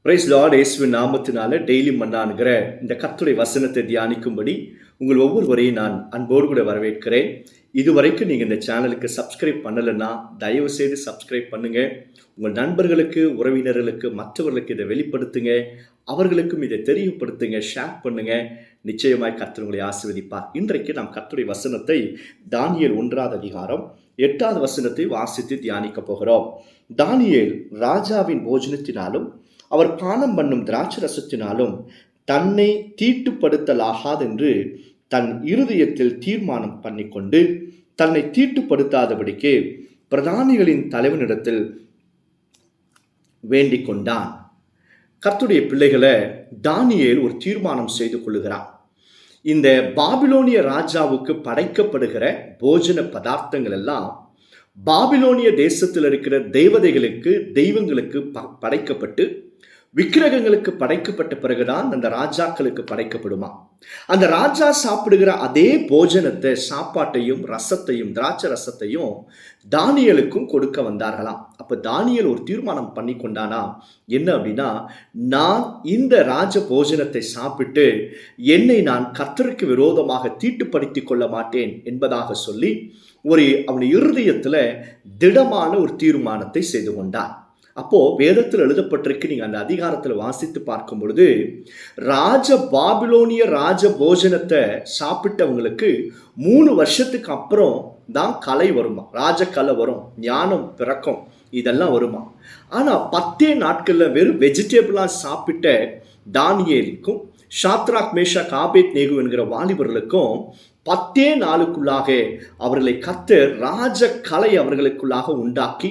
Price Lord இயேசுவின் நாமத்தினால daily மன்னானுகிற இந்த கர்த்தருடைய வசனத்தை தியானிக்கும்படி உங்கள் ஒவ்வொருவரையும் நான் அன்போடு கூட வரவேற்கிறேன். இதுவரைக்கும் நீங்கள் இந்த சேனலுக்கு சப்ஸ்கிரைப் பண்ணலைன்னா தயவு செய்து சப்ஸ்கிரைப் பண்ணுங்க. உங்கள் நண்பர்களுக்கு, உறவினர்களுக்கு, மற்றவர்களுக்கு இதை வெளிப்படுத்துங்க. அவர்களுக்கும் இதை தெரியப்படுத்துங்க, ஷேர் பண்ணுங்க. நிச்சயமாய் கர்த்தர் உங்களை ஆசீர்வதிப்பார். இன்றைக்கு நாம் கர்த்தருடைய வசனத்தை தானியேல் 1 அதிகாரம் 8 வசனத்தை வாசித்து தியானிக்க போகிறோம். தானியேல் ராஜாவின் போஜனத்தினாலும் அவர் பானம் பண்ணும் திராட்சை ரசத்தினாலும் தன்னை தீட்டுப்படுத்தலாகாதென்று தன் இருதயத்தில் தீர்மானம் பண்ணிக்கொண்டு தன்னை தீட்டுப்படுத்தாதபடிக்கு பிரதானிகளின் தலைவனிடத்தில் வேண்டிக் கொண்டான். கர்த்தருடைய பிள்ளைகளை தானியேல் ஒரு தீர்மானம் செய்து கொள்ளுகிறான். இந்த பாபிலோனிய ராஜாவுக்கு படைக்கப்படுகிற போஜன பதார்த்தங்கள் எல்லாம் பாபிலோனிய தேசத்தில் இருக்கிற தெய்வங்களுக்கு படைக்கப்பட்டு விக்கிரகங்களுக்கு படைக்கப்பட்ட பிறகுதான் அந்த ராஜாக்களுக்கு படைக்கப்படுமா. அந்த ராஜா சாப்பிடுகிற அதே போஜனத்தை, சாப்பாட்டையும் ரசத்தையும் திராட்சை ரசத்தையும் தானியேலுக்கும் கொடுக்க வந்தார்களாம். அப்ப தானியேல் ஒரு தீர்மானம் பண்ணி கொண்டானா என்ன அப்படின்னா, நான் இந்த ராஜ போஜனத்தை சாப்பிட்டு என்னை நான் கர்த்தருக்கு விரோதமாக தீட்டுப்படுத்திக் கொள்ள மாட்டேன் என்பதாக சொல்லி அவனுடைய இருதயத்துல திடமான ஒரு தீர்மானத்தை செய்து கொண்டான். அப்போ வேதத்தில் எழுதப்பட்டிருக்கு, நீங்க அந்த அதிகாரத்தில் வாசித்து பார்க்கும் பொழுது, பாபிலோனிய ராஜ போஜனத்தை சாப்பிட்டவங்களுக்கு 3 வருஷத்துக்கு அப்புறம் தான் கலை வருமா, ராஜக்கலை வரும், ஞானம் பிறக்கும், இதெல்லாம் வருமா. ஆனா 10 நாட்கள்ல வெறும் வெஜிடபிளா சாப்பிட்ட தானியேலுக்கும் ஷாத்ராக், மேஷாக், ஆபேத் நேகு என்கிற வாலிபர்களுக்கும் 10 நாளுக்குள்ளாக அவர்களை கர்த்தர் ராஜ கலை அவர்களுக்குள்ளாக உண்டாக்கி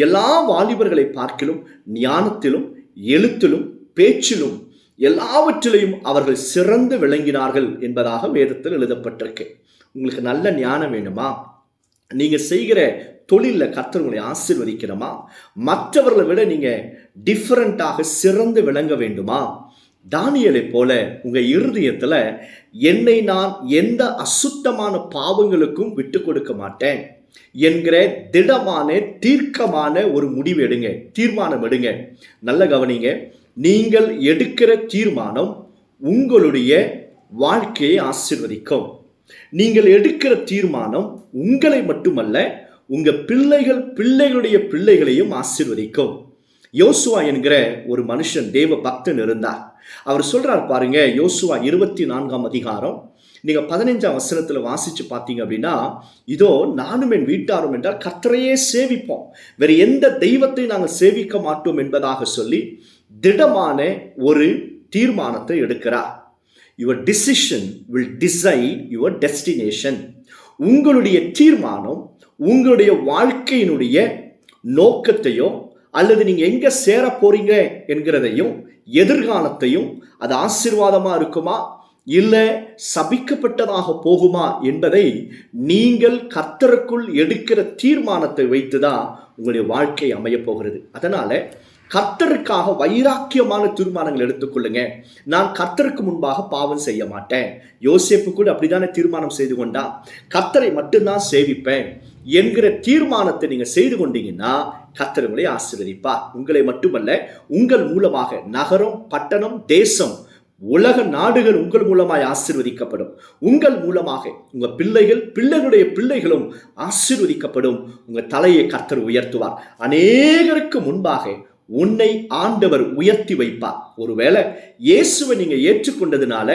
எல்லா வாலிபர்களை பார்க்கிலும் ஞானத்திலும் எழுத்திலும் பேச்சிலும் எல்லாவற்றிலையும் அவர்கள் சிறந்து விளங்கினார்கள் என்பதாக வேதத்தில் எழுதப்பட்டிருக்கு. உங்களுக்கு நல்ல ஞானம் வேணுமா? நீங்க செய்கிற தொழிலில் கர்த்தர் உங்களை ஆசீர்வதிக்கணுமா? மற்றவர்களை விட நீங்க டிஃபரண்டாக சிறந்து விளங்க வேண்டுமா? தானியேலை போல உங்க இருதயத்துல என்னை நான் எந்த அசுத்தமான பாவங்களுக்கும் விட்டு கொடுக்க மாட்டேன் என்கிற திடமான தீர்க்கமான ஒரு முடிவு எடுங்க, தீர்மானம் எடுங்க. நல்ல கவனிங்க, நீங்கள் எடுக்கிற தீர்மானம் உங்களுடைய வாழ்க்கையை ஆசீர்வதிக்கும். நீங்கள் எடுக்கிற தீர்மானம் உங்களை மட்டுமல்ல, உங்க பிள்ளைகளுடைய பிள்ளைகளையும் ஆசீர்வதிக்கும். யோசுவா என்கிற ஒரு மனுஷன், தேவ பக்தன் இருந்தார். அவர் சொல்றார் பாருங்க, யோசுவா 24 அதிகாரம் நீங்க 15 வசனத்துல வாசிச்சு பார்த்தீங்க அப்படின்னா, இதோ நானும் என் வீட்டாரும் என்றால் கர்த்தரையே சேவிப்போம், வேறு எந்த தெய்வத்தை நாங்கள் சேவிக்க மாட்டோம் என்பதாக சொல்லி திடமான ஒரு தீர்மானத்தை எடுக்கிறார். Your decision will decide your destination. உங்களுடைய தீர்மானம் உங்களுடைய வாழ்க்கையினுடைய நோக்கத்தையோ அல்லது நீங்க எங்க சேர போறீங்க என்கிறதையும் எதிர்காலத்தையும், அது ஆசீர்வாதமா இருக்குமா இல்ல சபிக்கப்பட்டதாக போகுமா என்பதை நீங்கள் கர்த்தருக்குள் எடுக்கிற தீர்மானத்தை வைத்துதான் உங்களுடைய வாழ்க்கை அமைய போகிறது. அதனால கர்த்தருக்காக வைராக்கியமான தீர்மானங்கள் எடுத்துக்கொள்ளுங்க. நான் கர்த்தருக்கு முன்பாக பாவம் செய்ய மாட்டேன். யோசேப்பு கூட அப்படித்தானே தீர்மானம் செய்து கொண்டா, கர்த்தரை மட்டும்தான் சேவிப்பேன் என்கிற தீர்மானத்தை நீங்க செய்து கொண்டீங்கன்னா கர்த்தர் உங்களை ஆசீர்வதிப்பார். உங்களை மட்டுமல்ல, உங்கள் மூலமாக நகரம், பட்டணம், தேசம், உலக நாடுகள் உங்கள் மூலமாய் ஆசீர்வதிக்கப்படும். உங்கள் மூலமாக உங்க பிள்ளைகளுடைய பிள்ளைகளும் ஆசீர்வதிக்கப்படும். உங்க தலையை கர்த்தர் உயர்த்துவார். அநேகருக்கு முன்பாக உன்னை ஆண்டவர் உயர்த்தி வைப்பார். ஒருவேளை இயேசுவை நீங்க ஏற்றுக்கொண்டதுனால,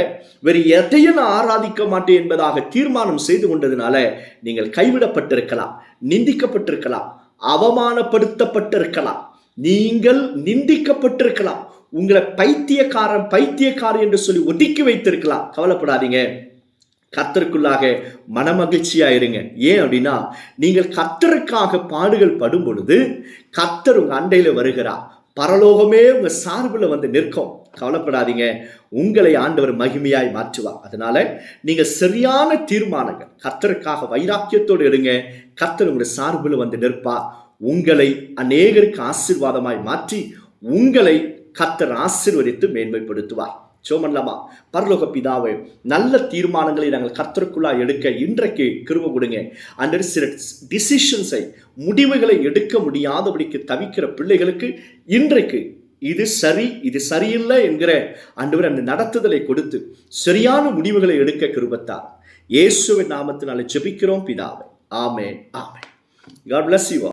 வேறு எதையும் நான் ஆராதிக்க மாட்டேன் என்பதாக தீர்மானம் செய்து கொண்டதுனால நீங்கள் கைவிடப்பட்டிருக்கலாம், நிந்திக்கப்பட்டிருக்கலாம், அவமானப்படுத்தப்பட்டிருக்கலாம், நீங்கள் நிந்திக்கப்பட்டிருக்கலாம், உங்களை பைத்தியக்காரன் என்று சொல்லி ஒதுக்கி வைத்திருக்கலாம். கவலைப்படாதீங்க, கர்த்தருக்குள்ளாக மனமகிழ்ச்சியா இருங்க. ஏன் அப்படின்னா, நீங்கள் கர்த்தருக்காக பாடுகள் படும் பொழுது கர்த்தர் உங்க அண்டையில வருகிறார். பரலோகமே உங்க சார்பில் வந்து நிற்கும். கவலைப்படாதீங்க, உங்களை ஆண்டவர் மகிமையாய் மாற்றுவார். அதனால நீங்க சரியான தீர்மானங்கள் கர்த்தருக்காக வைராக்கியத்தோடு எடுங்க. கர்த்தர் உங்களுடைய சார்பில் வந்து நிற்பார். உங்களை அநேகருக்கு ஆசீர்வாதமாய் மாற்றி உங்களை கர்த்தர் ஆசீர்வதித்து மேன்மைப்படுத்துவார். சோமன்லமா, பரலோக பிதாவே, நல்ல தீர்மானங்களை நாங்கள் கர்த்தருக்குள்ளா எடுக்க இன்றைக்கு கிருபை கொடுங்க. அந்த சில டிசிஷன்ஸை, முடிவுகளை எடுக்க முடியாதபடிக்கு தவிக்கிற பிள்ளைகளுக்கு இன்றைக்கு இது சரி இது சரியில்லை என்கிற ஆண்டவர் அந்த நடத்துதலை கொடுத்து சரியான முடிவுகளை எடுக்க கிருபத்தார். இயேசுவின் நாமத்தினாலே ஜெபிக்கிறோம் பிதாவே. ஆமென், ஆமென். God bless you all.